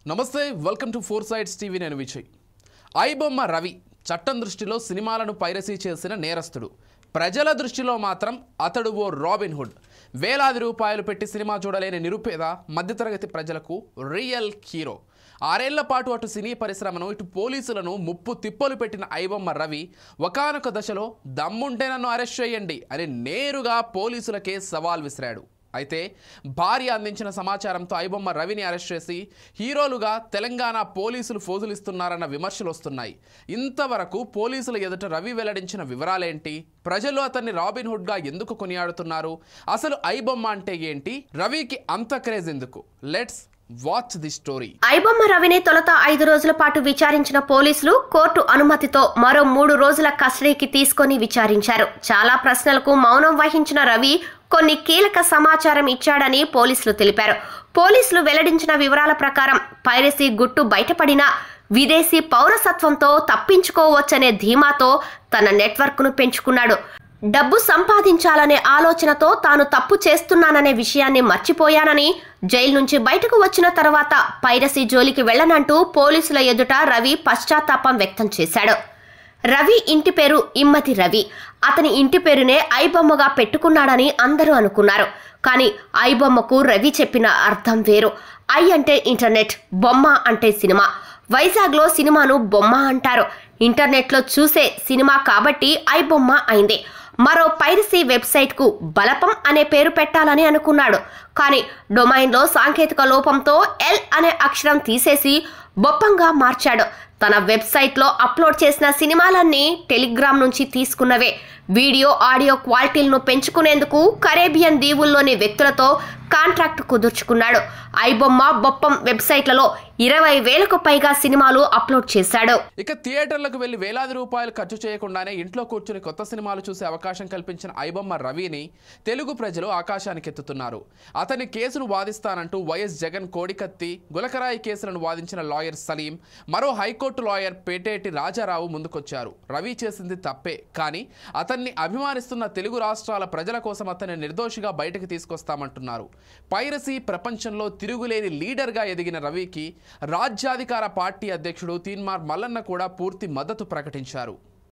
నమస్తే welcome to four sides TV నేను విజయ్. ఐబొమ్మ రవి చట్టం దృష్టిలో సినిమాలను పైరసీ చేసిన నేరస్తుడు. ప్రజల దృష్టిలో మాత్రం అతడు ఓ రాబిన్ హుడ్. వేలాది రూపాయలు పెట్టి సినిమా చూడలేని నిరుపేద మధ్యతరగతి ప్రజలకు రియల్ హీరో. 6 ఏళ్ల పాటు అటు సినీ పరిశ్రమను ఇటు పోలీసులను ముప్పు తిప్పలు పెట్టిన ఐబొమ్మ రవి ఒకానొక దశలో దమ్ముంటే నన్ను అరెస్ట్ చేయండి అని నేరుగా పోలీసులకే సవాల్ విసిరాడు. అయితే భార్య అందించిన సమాచారంతో ఐబొమ్మ రవిని అరెస్ట్ చేసి హీరోలుగా తెలంగాణ పోలీసులు ఫోజులిస్తున్నారన్న విమర్శలు వస్తున్నాయి. ఇంతవరకు పోలీసుల ఎదుట రవి వెల్లడించిన వివరాలేంటి? ప్రజలు అతన్ని రాబిన్ హుడ్గా ఎందుకు కొనియాడుతున్నారు? అసలు ఐబొమ్మ అంటే ఏంటి? రవికి అంత క్రేజ్ ఎందుకు? Let's watch the story. IBomma రవిని తొలుత 5 రోజుల పాటు విచారించిన పోలీసులు కోర్టు అనుమతితో మరో 3 రోజుల కస్టడీకి తీసుకొని విచారించారు. చాలా ప్రశ్నలకు మౌనం వహించిన రవి కొన్ని కీలక సమాచారం ఇచ్చాడని పోలీసులు తెలిపారు. పోలీసులు వెల్లడించిన వివరాల ప్రకారం పైరసీ గుట్టు బయటపడిన విదేశీ పౌరసత్వంతో తప్పించుకోవచ్చనే ధీమాతో తన నెట్వర్క్ను పెంచుకున్నాడు. డబ్బు సంపాదించాలనే ఆలోచనతో తాను తప్పు చేస్తున్నాననే విషయాన్ని మర్చిపోయానని, జైలు నుంచి బయటకు వచ్చిన తర్వాత పైరసీ జోలికి వెళ్లనంటూ పోలీసుల ఎదుట రవి పశ్చాత్తాపం వ్యక్తం చేశాడు. రవి ఇంటి పేరు ఇమ్మతి రవి. అతని ఇంటి పేరునే ఐబొమ్మగా పెట్టుకున్నాడని అందరూ అనుకున్నారు. కానీ ఐబొమ్మకు రవి చెప్పిన అర్థం వేరు. ఐ అంటే ఇంటర్నెట్, బొమ్మ అంటే సినిమా. వైజాగ్లో సినిమాను బొమ్మ అంటారు. ఇంటర్నెట్లో చూసే సినిమా కాబట్టి ఐబొమ్మ అయింది. మరో పైరసీ వెబ్సైట్కు బలపం అనే పేరు పెట్టాలని అనుకున్నాడు. కానీ డొమైన్లో సాంకేతిక లోపంతో ఎల్ అనే అక్షరం తీసేసి బొప్పంగా మార్చాడు. తన వెబ్సైట్లో అప్లోడ్ చేసిన సినిమాలన్నీ టెలిగ్రామ్ నుంచి తీసుకున్నవే. వీడియో ఆడియో క్వాలిటీలను పెంచుకునేందుకు కరేబియన్ దీవుల్లోని వ్యక్తులతో కాంట్రాక్ట్ కుదుర్చుకున్నాడు. ఐబొమ్మ బొప్పం వెబ్సైట్లలో 20,000కు పైగా సినిమాలు అప్లోడ్ చేశాడు. ఇక థియేటర్లకు వెళ్లి వేలాది రూపాయలు ఖర్చు చేయకుండానే ఇంట్లో కూర్చుని కొత్త సినిమాలు చూసే అవకాశం కల్పించిన ఐబొమ్మ రవిని తెలుగు ప్రజలు ఆకాశానికి ఎత్తుతున్నారు. అతని కేసును వాదిస్తానంటూ వైఎస్ జగన్ కోడికత్తి, గులకరాయి కేసులను వాదించిన లాయర్ సలీం, మరో హైకోర్టు లాయర్ పేటేటి రాజారావు ముందుకొచ్చారు. రవి చేసింది తప్పే, కానీ అతన్ని అభిమానిస్తున్న తెలుగు రాష్ట్రాల ప్రజల కోసం అతన్ని నిర్దోషిగా బయటకు తీసుకొస్తామంటున్నారు. పైరసీ ప్రపంచంలో తిరుగులేని లీడర్గా ఎదిగిన రవికి రాజ్యాధికార పార్టీ అధ్యక్షుడు తీన్మార్ మల్లన్న కూడా పూర్తి మద్దతు ప్రకటించారు.